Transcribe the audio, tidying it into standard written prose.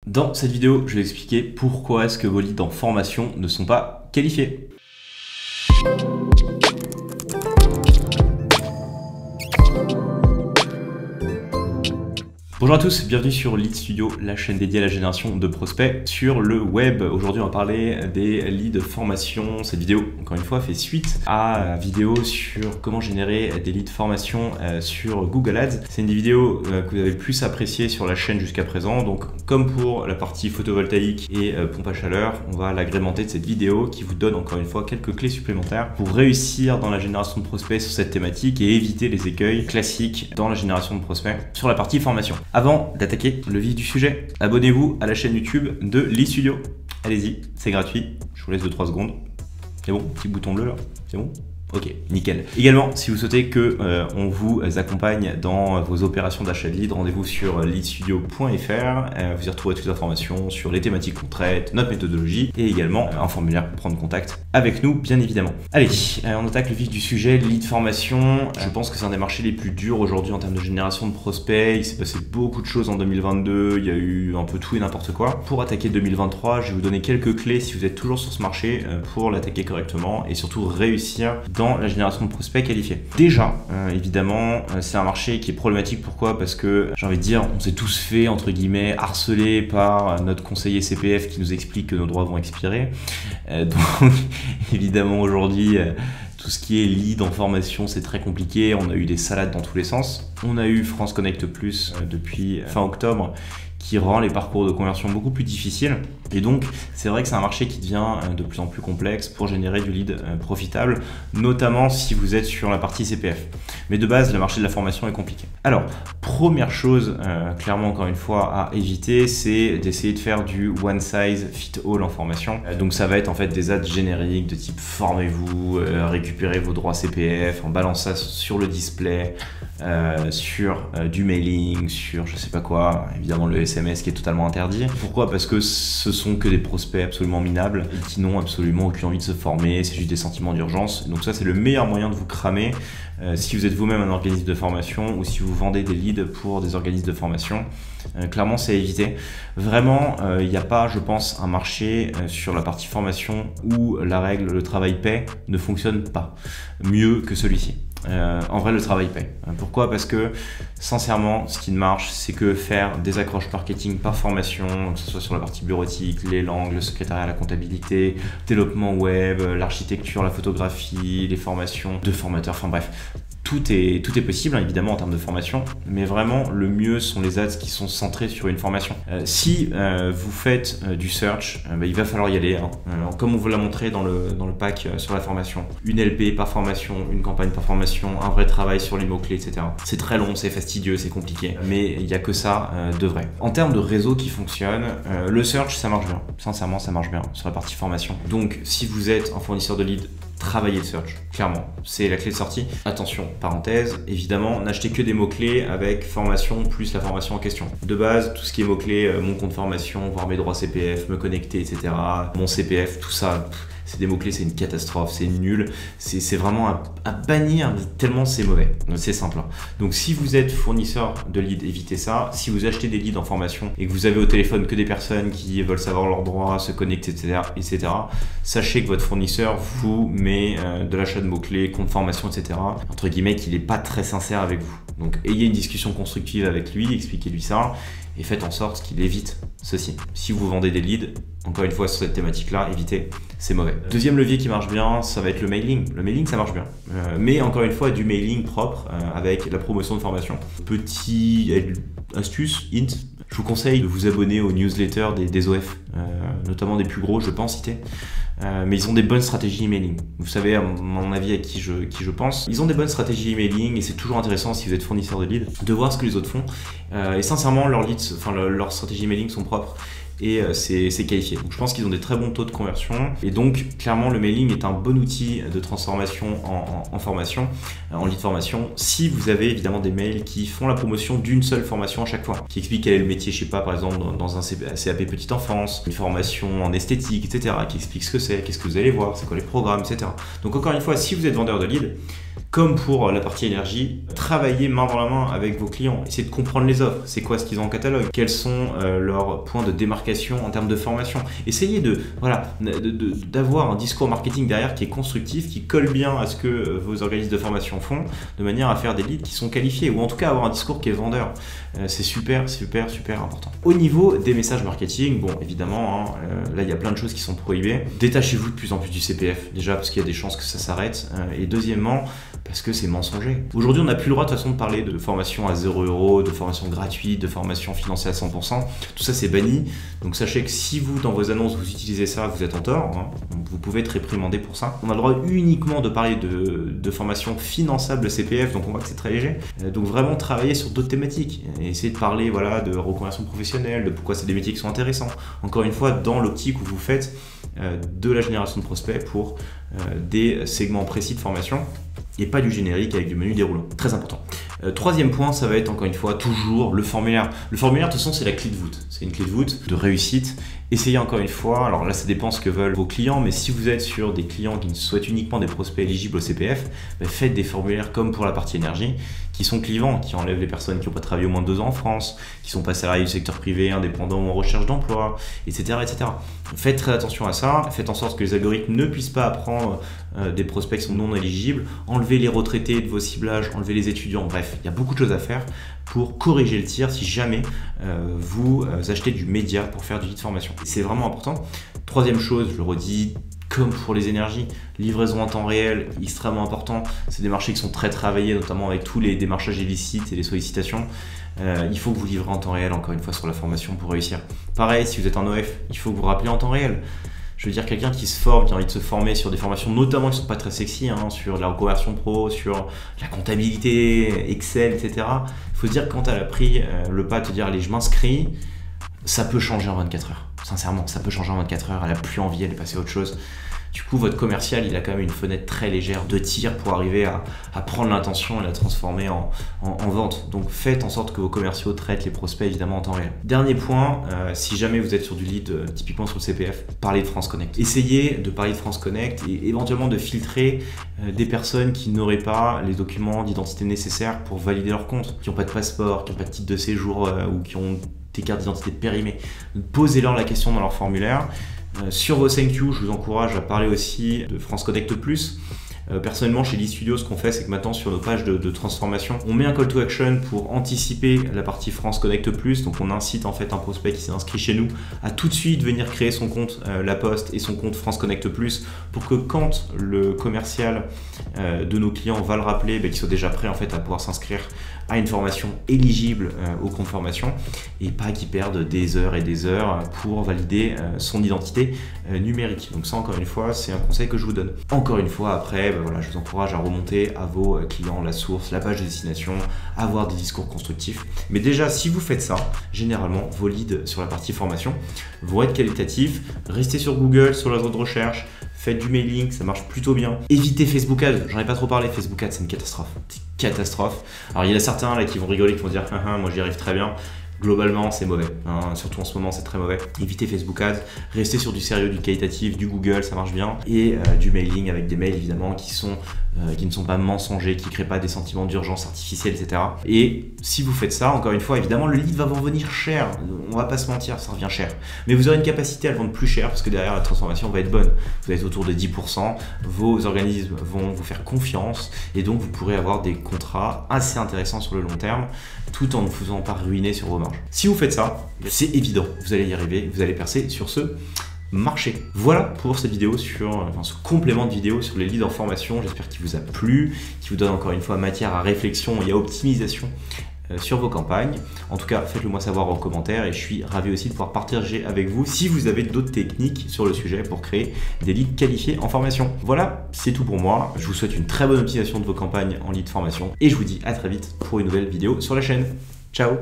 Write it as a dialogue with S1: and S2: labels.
S1: Dans cette vidéo, je vais expliquer pourquoi est-ce que vos leads en formation ne sont pas qualifiés. Bonjour à tous, bienvenue sur Lead Studio, la chaîne dédiée à la génération de prospects sur le web. Aujourd'hui, on va parler des leads formation. Cette vidéo, encore une fois, fait suite à la vidéo sur comment générer des leads formation sur Google Ads. C'est une des vidéos que vous avez le plus appréciée sur la chaîne jusqu'à présent. Donc, comme pour la partie photovoltaïque et pompe à chaleur, on va l'agrémenter de cette vidéo qui vous donne encore une fois quelques clés supplémentaires pour réussir dans la génération de prospects sur cette thématique et éviter les écueils classiques dans la génération de prospects sur la partie formation. Avant d'attaquer le vif du sujet, abonnez-vous à la chaîne YouTube de Lead Studio. Allez-y, c'est gratuit. Je vous laisse 2-3 secondes. C'est bon, petit bouton bleu là, c'est bon ? Ok, nickel. Également, si vous souhaitez que on vous accompagne dans vos opérations d'achat de lead, rendez-vous sur leadstudio.fr. Vous y retrouverez toutes les informations sur les thématiques qu'on traite, notre méthodologie et également un formulaire pour prendre contact avec nous, bien évidemment. Allez, on attaque le vif du sujet, lead formation. Je pense que c'est un des marchés les plus durs aujourd'hui en termes de génération de prospects. Il s'est passé beaucoup de choses en 2022, il y a eu un peu tout et n'importe quoi. Pour attaquer 2023, je vais vous donner quelques clés si vous êtes toujours sur ce marché pour l'attaquer correctement et surtout réussir dans la génération de prospects qualifiés. Déjà, évidemment, c'est un marché qui est problématique. Pourquoi ? Parce que, j'ai envie de dire, on s'est tous fait, entre guillemets, harceler par notre conseiller CPF qui nous explique que nos droits vont expirer. Donc, évidemment, aujourd'hui, tout ce qui est lead en formation, c'est très compliqué. On a eu des salades dans tous les sens. On a eu France Connect Plus depuis fin octobre, qui rend les parcours de conversion beaucoup plus difficiles. Et donc, c'est vrai que c'est un marché qui devient de plus en plus complexe pour générer du lead profitable, notamment si vous êtes sur la partie CPF. Mais de base, le marché de la formation est compliqué. Alors, première chose, clairement encore une fois, à éviter, c'est d'essayer de faire du one size fit all en formation. Donc, ça va être en fait des ads génériques de type formez-vous, récupérez vos droits CPF, on balance ça sur le display, sur du mailing, sur je sais pas quoi, évidemment le SMS qui est totalement interdit. Pourquoi ? Parce que ce sont que des prospects absolument minables et qui n'ont absolument aucune envie de se former, c'est juste des sentiments d'urgence. Donc ça, c'est le meilleur moyen de vous cramer si vous êtes vous-même un organisme de formation ou si vous vendez des leads pour des organismes de formation. Clairement, c'est à éviter. Vraiment, il n'y a pas, je pense, un marché sur la partie formation où la règle, le travail paie, ne fonctionne pas mieux que celui-ci. En vrai, le travail paye. Pourquoi ? Parce que, sincèrement, ce qui marche, c'est que faire des accroches marketing par formation, que ce soit sur la partie bureautique, les langues, le secrétariat, la comptabilité, développement web, l'architecture, la photographie, les formations de formateurs, enfin bref. Tout est possible, hein, évidemment, en termes de formation, mais vraiment, le mieux sont les ads qui sont centrés sur une formation. Si vous faites du search, il va falloir y aller. Hein. Comme on vous l'a montré dans le pack sur la formation. Une LP par formation, une campagne par formation, un vrai travail sur les mots-clés, etc. C'est très long, c'est fastidieux, c'est compliqué, mais il n'y a que ça de vrai. En termes de réseau qui fonctionne, le search, ça marche bien. Sincèrement, ça marche bien sur la partie formation. Donc, si vous êtes un fournisseur de leads, travailler le search, clairement, c'est la clé de sortie. Attention, parenthèse, évidemment, n'achetez que des mots-clés avec formation plus la formation en question. De base, tout ce qui est mots-clés, mon compte formation, voir mes droits CPF, me connecter, etc., mon CPF, tout ça, c'est des mots-clés, c'est une catastrophe, c'est nul, c'est vraiment à bannir tellement c'est mauvais. C'est simple. Hein. Donc si vous êtes fournisseur de leads, évitez ça. Si vous achetez des leads en formation et que vous avez au téléphone que des personnes qui veulent savoir leurs droits, se connecter, etc., sachez que votre fournisseur vous met de l'achat de mots-clés, compte formation, etc., entre guillemets, qu'il n'est pas très sincère avec vous. Donc ayez une discussion constructive avec lui, expliquez-lui ça et faites en sorte qu'il évite ceci. Si vous vendez des leads, encore une fois sur cette thématique-là, évitez, c'est mauvais. Deuxième levier qui marche bien, ça va être le mailing. Le mailing, ça marche bien. Mais encore une fois, du mailing propre avec la promotion de formation. Petit astuce, hint, je vous conseille de vous abonner aux newsletters des OF, notamment des plus gros, je peux en citer. Mais ils ont des bonnes stratégies emailing. Vous savez, à mon avis, à qui je pense. Ils ont des bonnes stratégies emailing et c'est toujours intéressant si vous êtes fournisseur de leads de voir ce que les autres font. Et sincèrement, leurs leads, leurs stratégies emailing sont propres. Et c'est qualifié. Donc je pense qu'ils ont des très bons taux de conversion et donc clairement le mailing est un bon outil de transformation en formation, en lead formation, si vous avez évidemment des mails qui font la promotion d'une seule formation à chaque fois, qui explique quel est le métier, je sais pas, par exemple dans un CAP petite enfance, une formation en esthétique, etc., qui explique ce que c'est, qu'est-ce que vous allez voir, c'est quoi les programmes, etc. Donc encore une fois, si vous êtes vendeur de lead, Comme pour la partie énergie, travaillez main dans la main avec vos clients, essayez de comprendre les offres, c'est quoi ce qu'ils ont en catalogue, quels sont leurs points de démarcation en termes de formation. Essayez d'avoir un discours marketing derrière qui est constructif, qui colle bien à ce que vos organismes de formation font, de manière à faire des leads qui sont qualifiés, ou en tout cas avoir un discours qui est vendeur. C'est super important. Au niveau des messages marketing, bon évidemment, là il y a plein de choses qui sont prohibées. Détachez-vous de plus en plus du CPF, déjà parce qu'il y a des chances que ça s'arrête, et deuxièmement, parce que c'est mensonger. Aujourd'hui, on n'a plus le droit de toute façon de parler de formation à 0 €, de formation gratuite, de formation financée à 100%. Tout ça, c'est banni. Donc sachez que si vous, dans vos annonces, vous utilisez ça, vous êtes en tort. Vous pouvez être réprimandé pour ça. On a le droit uniquement de parler de formation finançable CPF, donc on voit que c'est très léger. Donc vraiment travailler sur d'autres thématiques. Et essayer de parler de reconversion professionnelle, de pourquoi c'est des métiers qui sont intéressants. Encore une fois, dans l'optique où vous faites de la génération de prospects pour des segments précis de formation, et pas du générique avec du menu déroulant. Très important. Troisième point, ça va être encore une fois toujours le formulaire. Le formulaire, de toute façon, c'est la clé de voûte. C'est une clé de voûte de réussite. Essayez encore une fois, alors là ça dépend ce que veulent vos clients, mais si vous êtes sur des clients qui souhaitent uniquement des prospects éligibles au CPF, faites des formulaires comme pour la partie énergie, qui sont clivants, qui enlèvent les personnes qui n'ont pas travaillé au moins de 2 ans en France, qui sont pas salariés du secteur privé, indépendants ou en recherche d'emploi, etc., etc. Faites très attention à ça, faites en sorte que les algorithmes ne puissent pas apprendre des prospects qui sont non éligibles, enlevez les retraités de vos ciblages, enlevez les étudiants, bref, il y a beaucoup de choses à faire pour corriger le tir si jamais vous achetez du média pour faire du lead formation. C'est vraiment important. Troisième chose, je le redis, comme pour les énergies, livraison en temps réel, extrêmement important. C'est des marchés qui sont très travaillés, notamment avec tous les démarchages illicites et les sollicitations. Il faut que vous livrez en temps réel, encore une fois, sur la formation pour réussir. Pareil, si vous êtes un OF, il faut que vous rappelez en temps réel. Je veux dire, quelqu'un qui se forme, qui a envie de se former sur des formations, notamment qui ne sont pas très sexy, sur la reconversion pro, sur la comptabilité, Excel, etc. Il faut se dire que quand elle a pris le pas de te dire, allez, je m'inscris, ça peut changer en 24 heures. Sincèrement, ça peut changer en 24 heures. Elle n'a plus envie, elle est passée à autre chose. Du coup, votre commercial, il a quand même une fenêtre très légère de tir pour arriver à prendre l'intention et la transformer en vente. Donc, faites en sorte que vos commerciaux traitent les prospects évidemment en temps réel. Dernier point, si jamais vous êtes sur du lead, typiquement sur le CPF, parlez de France Connect. Essayez de parler de France Connect et éventuellement de filtrer des personnes qui n'auraient pas les documents d'identité nécessaires pour valider leur compte, qui n'ont pas de passeport, qui n'ont pas de titre de séjour ou qui ont des cartes d'identité périmées. Posez-leur la question dans leur formulaire. Sur vos thank you, je vous encourage à parler aussi de France Connect Plus. Personnellement, chez Lead Studio, ce qu'on fait, c'est que maintenant, sur nos pages de transformation, on met un call to action pour anticiper la partie France Connect Plus. Donc, on incite en fait un prospect qui s'est inscrit chez nous à tout de suite venir créer son compte La Poste et son compte France Connect Plus pour que quand le commercial de nos clients va le rappeler, qu'il soit déjà prêt en fait à pouvoir s'inscrire à une formation éligible au compte formation et pas qu'il perde des heures et des heures pour valider son identité numérique. Donc ça, encore une fois, c'est un conseil que je vous donne. Encore une fois, après, je vous encourage à remonter à vos clients la source, la page de destination, avoir des discours constructifs. Mais déjà, si vous faites ça, généralement, vos leads sur la partie formation vont être qualitatifs. Restez sur Google, sur la zone de recherche, faites du mailing, ça marche plutôt bien. Évitez Facebook Ads, j'en ai pas trop parlé, Facebook Ads c'est une catastrophe. Catastrophe. Alors il y en a certains là qui vont rigoler, qui vont dire moi j'y arrive très bien. Globalement, c'est mauvais. Surtout en ce moment, c'est très mauvais. Évitez Facebook Ads, restez sur du sérieux, du qualitatif, du Google, ça marche bien. Et du mailing avec des mails évidemment qui ne sont pas mensongers, qui ne créent pas des sentiments d'urgence artificielle, etc. Et si vous faites ça, encore une fois, évidemment, le lead va vous revenir cher. On va pas se mentir, ça revient cher. Mais vous aurez une capacité à le vendre plus cher parce que derrière, la transformation va être bonne. Vous êtes autour de 10%, vos organismes vont vous faire confiance et donc vous pourrez avoir des contrats assez intéressants sur le long terme tout en ne vous faisant pas ruiner sur vos marges. Si vous faites ça, c'est évident, vous allez y arriver, vous allez percer sur ce marché. Voilà pour cette vidéo ce complément de vidéo sur les leads en formation. J'espère qu'il vous a plu, qu'il vous donne encore une fois matière à réflexion et à optimisation sur vos campagnes. En tout cas, faites-le moi savoir en commentaire et je suis ravi aussi de pouvoir partager avec vous si vous avez d'autres techniques sur le sujet pour créer des leads qualifiés en formation. Voilà, c'est tout pour moi. Je vous souhaite une très bonne optimisation de vos campagnes en lead formation et je vous dis à très vite pour une nouvelle vidéo sur la chaîne. Ciao!